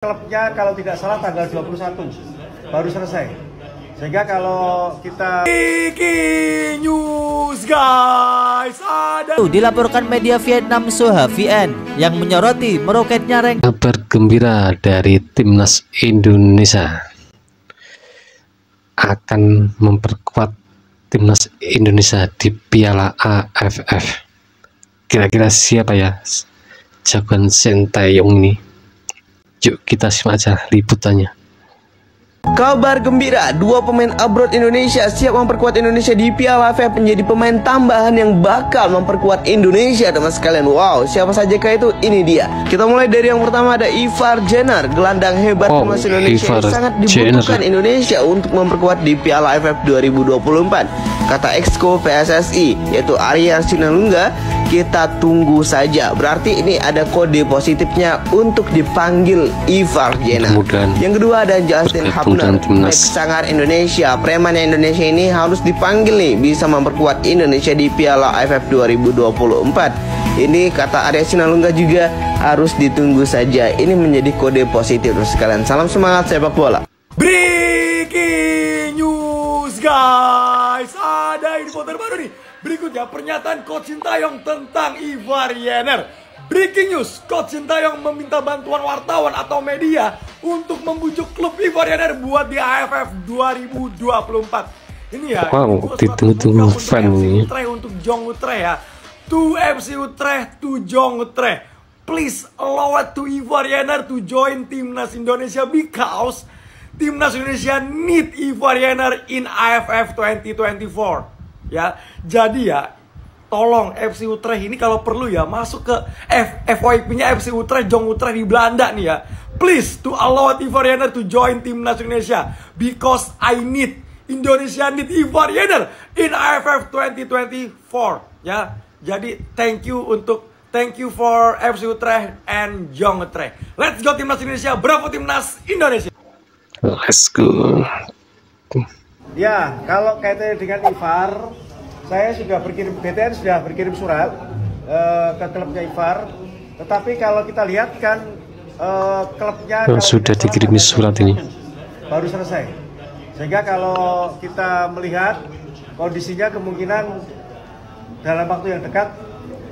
Klubnya kalau tidak salah tanggal 21 baru selesai. Sehingga kalau kita Breaking news guys, ada dilaporkan media Vietnam Soha VN yang menyoroti meroketnya rank. Kabar gembira dari Timnas Indonesia akan memperkuat Timnas Indonesia di Piala AFF. Kira-kira siapa ya jagoan Sintayong ini? Yuk kita simak aja liputannya. Kabar gembira, dua pemain abroad Indonesia siap memperkuat Indonesia di Piala AFF menjadi pemain tambahan yang bakal memperkuat Indonesia, teman sekalian. Wow, siapa saja kah itu? Ini dia. Kita mulai dari yang pertama, ada Ivar Jenner, gelandang hebat timnas Indonesia yang sangat dibutuhkan Indonesia untuk memperkuat di Piala AFF 2024. Kata Exco PSSI, yaitu Arya Sinulinga, kita tunggu saja. Berarti ini ada kode positifnya untuk dipanggil Ivar Jenner. Yang kedua ada Justin Hubner, pemain sangar Indonesia. Premannya Indonesia ini harus dipanggil nih, bisa memperkuat Indonesia di Piala AFF 2024. Ini kata Arya Sinulinga juga harus ditunggu saja. Ini menjadi kode positif terus sekalian. Salam semangat sepak bola. Breaking news guys, ada info terbaru nih. Berikutnya pernyataan Coach Sintayong tentang Ivar Jenner. Breaking news, Coach Sintayong meminta bantuan wartawan atau media untuk membujuk klub Ivar Jenner buat di AFF 2024. Ini ya, wow, ditunggu-tunggu fan ini. Untuk Jong Utrecht ya. To FC Utrecht, to Jong Utrecht. Please allow it to Ivar Jenner to join Timnas Indonesia because Timnas Indonesia need Ivar Jenner in AFF 2024. Ya, jadi ya, tolong FC Utrecht ini kalau perlu ya masuk ke FYP-nya FC Utrecht, Jong Utrecht di Belanda nih ya. Please to allow Ivar Jenner to join Timnas Indonesia because I need Indonesia need Ivar Jenner in AFF 2024 ya. Jadi thank you for FC Utrecht and Jong Utrecht. Let's go Timnas Indonesia, bravo Timnas Indonesia. Let's go. ya kalau kaitannya dengan Ivar, saya sudah berkirim, BTN sudah berkirim surat ke klubnya Ivar. Tetapi kalau kita lihat kan klubnya sudah dikirimi surat ini baru selesai. Sehingga kalau kita melihat kondisinya kemungkinan dalam waktu yang dekat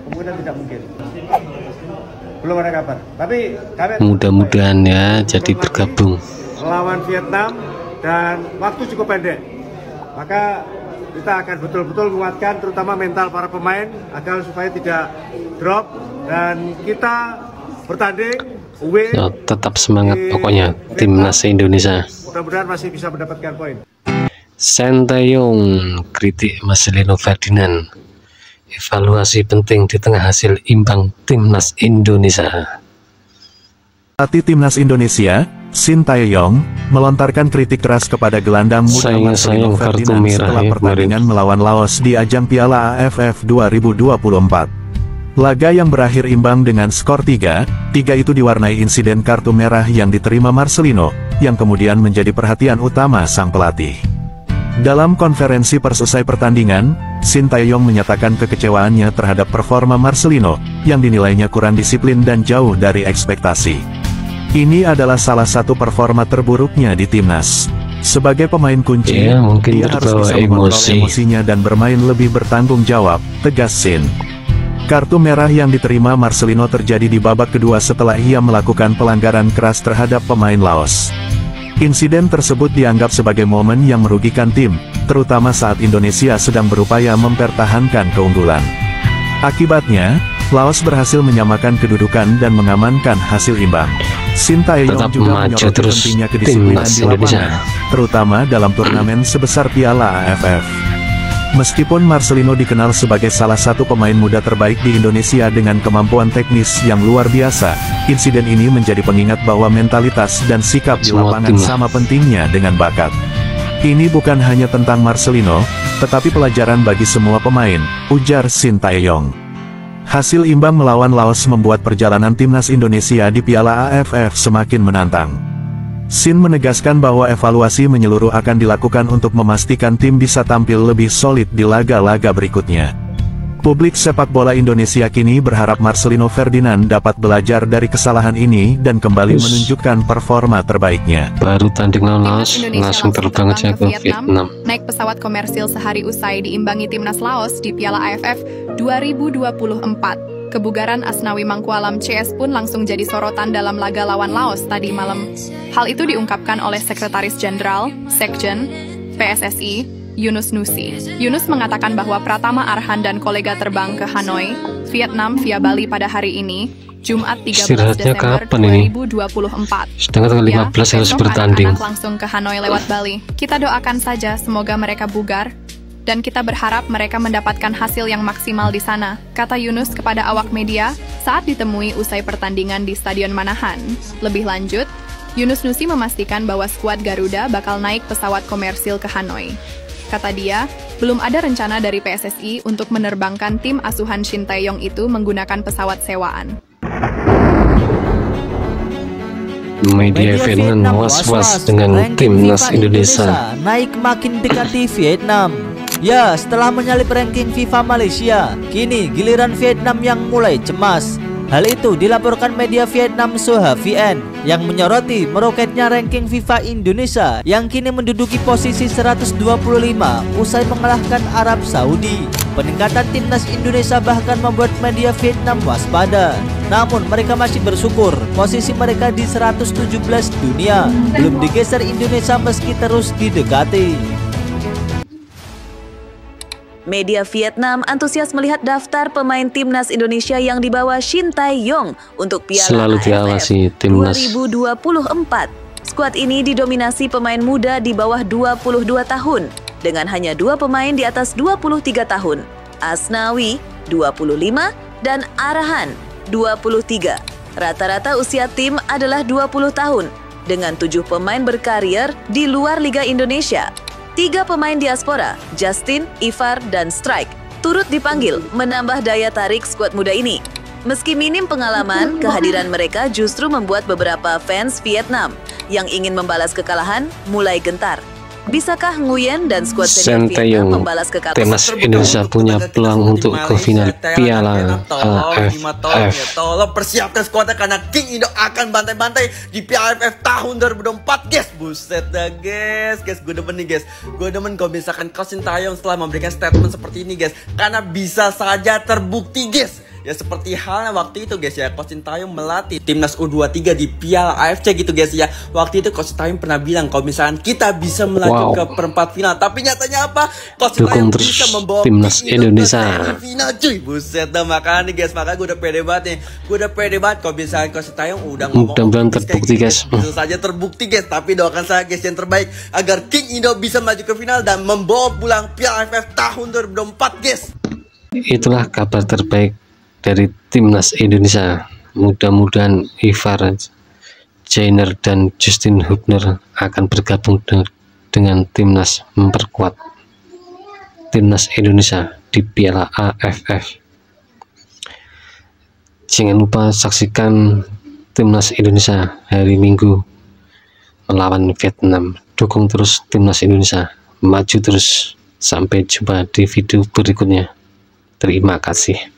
kemungkinan tidak mungkin. Belum ada kabar. Tapi kami mudah-mudahan ya jadi bergabung melawan Vietnam dan waktu cukup pendek. Maka kita akan betul-betul menguatkan terutama mental para pemain agar supaya tidak drop dan kita bertanding away. Ya, tetap semangat pokoknya Timnas Indonesia. Mudah-mudahan masih bisa mendapatkan poin. Sintayong kritik Marcelino Ferdinand. Evaluasi penting di tengah hasil imbang Timnas Indonesia. Pelatih Timnas Indonesia, Sintayong, melontarkan kritik keras kepada gelandang muda Marcelino Ferdinand setelah pertandingan melawan Laos di ajang Piala AFF 2024. Laga yang berakhir imbang dengan skor 3-3 itu diwarnai insiden kartu merah yang diterima Marcelino, yang kemudian menjadi perhatian utama sang pelatih. Dalam konferensi pers usai pertandingan, Sintayong menyatakan kekecewaannya terhadap performa Marcelino, yang dinilainya kurang disiplin dan jauh dari ekspektasi. Ini adalah salah satu performa terburuknya di timnas. Sebagai pemain kunci, dia harus bisa mengontrol emosinya dan bermain lebih bertanggung jawab, tegas Sin. Kartu merah yang diterima Marcelino terjadi di babak kedua setelah ia melakukan pelanggaran keras terhadap pemain Laos. Insiden tersebut dianggap sebagai momen yang merugikan tim, terutama saat Indonesia sedang berupaya mempertahankan keunggulan. Akibatnya, Laos berhasil menyamakan kedudukan dan mengamankan hasil imbang. Sintayong juga menyoroti pentingnya kedisiplinan di lapangan, terutama dalam turnamen sebesar Piala AFF. Meskipun Marcelino dikenal sebagai salah satu pemain muda terbaik di Indonesia dengan kemampuan teknis yang luar biasa, insiden ini menjadi pengingat bahwa mentalitas dan sikap di lapangan sama pentingnya dengan bakat. Ini bukan hanya tentang Marcelino, tetapi pelajaran bagi semua pemain, ujar Sintayong. Hasil imbang melawan Laos membuat perjalanan Timnas Indonesia di Piala AFF semakin menantang. Sin menegaskan bahwa evaluasi menyeluruh akan dilakukan untuk memastikan tim bisa tampil lebih solid di laga-laga berikutnya. Publik sepak bola Indonesia kini berharap Marcelino Ferdinand dapat belajar dari kesalahan ini dan kembali menunjukkan performa terbaiknya. Baru tanding Laos, langsung terbang aja ke Vietnam. Naik pesawat komersil sehari usai diimbangi timnas Laos di Piala AFF 2024. Kebugaran Asnawi Mangkualam CS pun langsung jadi sorotan dalam laga lawan Laos tadi malam. Hal itu diungkapkan oleh Sekretaris Jenderal, Sekjen, PSSI, Yunus Nusi. Yunus mengatakan bahwa Pratama Arhan dan kolega terbang ke Hanoi, Vietnam via Bali pada hari ini, Jumat 13 Desember 2024. Sedangkan tanggal 15 harus bertanding. Anak-anak langsung ke Hanoi lewat Bali. Kita doakan saja semoga mereka bugar dan kita berharap mereka mendapatkan hasil yang maksimal di sana, kata Yunus kepada awak media saat ditemui usai pertandingan di Stadion Manahan. Lebih lanjut, Yunus Nusi memastikan bahwa skuad Garuda bakal naik pesawat komersil ke Hanoi. Kata dia, belum ada rencana dari PSSI untuk menerbangkan tim asuhan Shin Tae-yong itu menggunakan pesawat sewaan. Media Vietnam was-was dengan timnas Indonesia. Naik makin dekati Vietnam. Ya, setelah menyalip ranking FIFA Malaysia, kini giliran Vietnam yang mulai cemas. Hal itu dilaporkan media Vietnam Soha VN yang menyoroti meroketnya ranking FIFA Indonesia yang kini menduduki posisi 125 usai mengalahkan Arab Saudi. Peningkatan timnas Indonesia bahkan membuat media Vietnam waspada. Namun mereka masih bersyukur posisi mereka di 117 dunia belum digeser Indonesia meski terus didekati. Media Vietnam antusias melihat daftar pemain timnas Indonesia yang dibawa Shin Tae-yong untuk Piala AFF 2024. Skuad ini didominasi pemain muda di bawah 22 tahun dengan hanya 2 pemain di atas 23 tahun, Asnawi 25 dan Arhan 23. Rata-rata usia tim adalah 20 tahun dengan 7 pemain berkarier di luar Liga Indonesia. 3 pemain diaspora, Justin, Ivar, dan Strike, turut dipanggil menambah daya tarik skuad muda ini. Meski minim pengalaman, kehadiran mereka justru membuat beberapa fans Vietnam yang ingin membalas kekalahan mulai gentar. Bisakah Nguyen dan skuad senior Vietnam membalas kekalahan? Timnas Indonesia punya peluang untuk ke final Piala AFF. Tolong persiapkan skuadnya karena King Indo akan bantai-bantai di Piala AFF tahun 2024, guys. Buset dah, guys. Gue demen nih, guys. Gue demen kalau misalkan Coach Shin Tae-yong setelah memberikan statement seperti ini, guys. Karena bisa saja terbukti, guys. Ya seperti halnya waktu itu, guys, ya, Coach Shin Tae-yong melatih timnas U23 di Piala AFC gitu, guys, ya. Waktu itu Coach Shin Tae-yong pernah bilang kalau misalkan kita bisa melaju ke perempat final, tapi nyatanya apa? Coach Shin Tae-yong bisa membawa timnas Indonesia ke final, cuy. Buset dah, makanya nih, guys, makanya gue udah pede banget nih. Gue udah pede banget kalau misalkan Coach Shin Tae-yong udah ngomong terbukti, guys. Bisa saja terbukti, guys, tapi doakan saya, guys, yang terbaik agar King Indo bisa melaju ke final dan membawa pulang Piala AFF tahun 2024, guys. Itulah kabar terbaik dari timnas Indonesia. Mudah-mudahan Ivar, Jainer, dan Justin Hubner akan bergabung dengan timnas memperkuat timnas Indonesia di Piala AFF. Jangan lupa saksikan timnas Indonesia hari Minggu melawan Vietnam. Dukung terus timnas Indonesia, maju terus. Sampai jumpa di video berikutnya. Terima kasih.